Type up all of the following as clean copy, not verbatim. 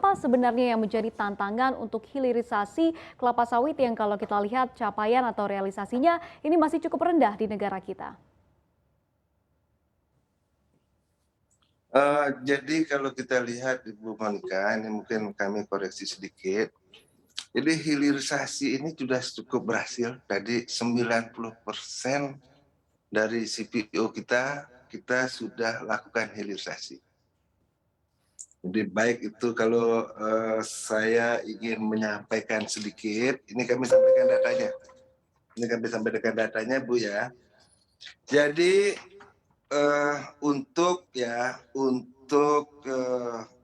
apa sebenarnya yang menjadi tantangan untuk hilirisasi kelapa sawit yang kalau kita lihat capaian atau realisasinya ini masih cukup rendah di negara kita? Jadi kalau kita lihat Ibu Monica, ini mungkin kami koreksi sedikit. Jadi hilirisasi ini sudah cukup berhasil. Tadi 90% dari CPO kita sudah lakukan hilirisasi. Jadi baik itu kalau saya ingin menyampaikan sedikit, ini kami sampaikan datanya. Ini kami sampaikan datanya Bu ya. Jadi untuk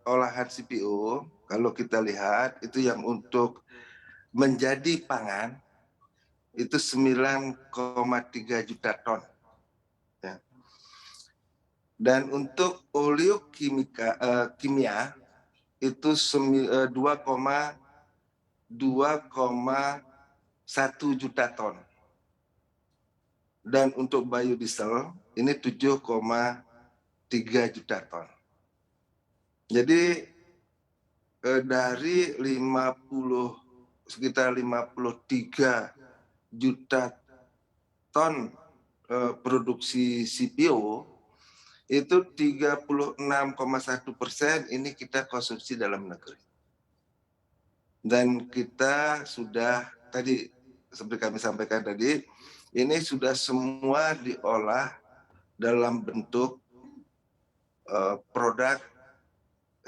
olahan CPO, kalau kita lihat itu yang untuk menjadi pangan itu 9,3 juta ton. Ya. Dan untuk kimia itu 2,1 juta ton. Dan untuk biodiesel ini 7,3 juta ton. Jadi dari sekitar 53 juta ton produksi CPO, itu 36,1% ini kita konsumsi dalam negeri. Dan kita sudah tadi, seperti kami sampaikan tadi, ini sudah semua diolah dalam bentuk produk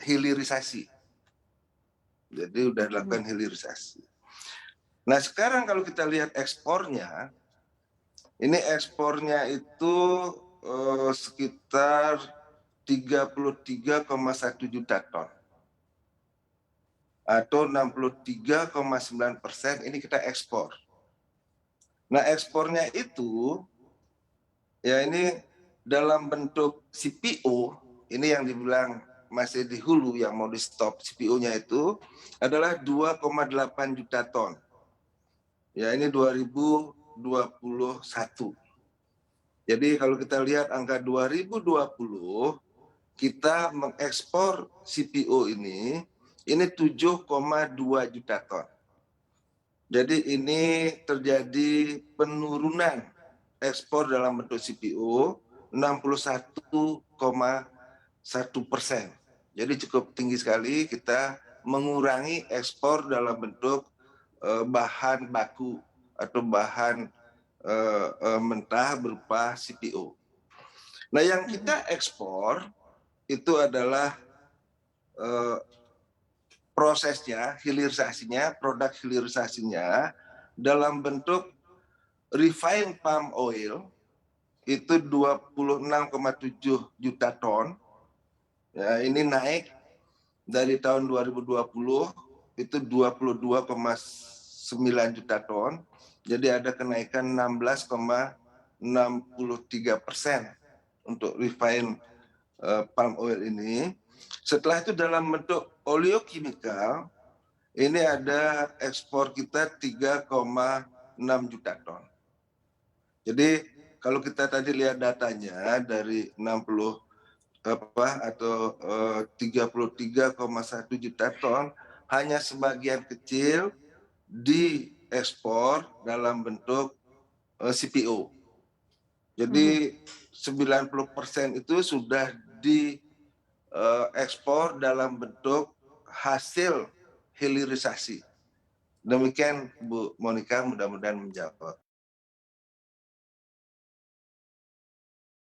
hilirisasi. Jadi sudah dilakukan hilirisasi. Nah sekarang kalau kita lihat ekspornya, ini ekspornya itu sekitar 33,1 juta ton. Atau 63,9% ini kita ekspor. Nah ekspornya itu, ya ini dalam bentuk CPO, ini yang dibilang masih di hulu yang mau di stop CPO-nya itu adalah 2,8 juta ton. Ya ini 2021. Jadi kalau kita lihat angka 2020, kita mengekspor CPO ini 7,2 juta ton. Jadi ini terjadi penurunan ekspor dalam bentuk CPO 61,1%. Jadi cukup tinggi sekali kita mengurangi ekspor dalam bentuk bahan baku atau bahan mentah berupa CPO. Nah yang kita ekspor itu adalah prosesnya, hilirisasinya, produk hilirisasinya dalam bentuk refined palm oil itu 26,7 juta ton. Ya, ini naik dari tahun 2020 itu 22,9 juta ton. Jadi ada kenaikan 16,63% untuk refined palm oil ini. Setelah itu dalam bentuk oleokimikal, ini ada ekspor kita 3,6 juta ton. Jadi kalau kita tadi lihat datanya dari 33,1 juta ton, hanya sebagian kecil diekspor dalam bentuk CPO. Jadi 90% itu sudah diekspor dalam bentuk hasil hilirisasi. Demikian Bu Monica, mudah-mudahan menjawab.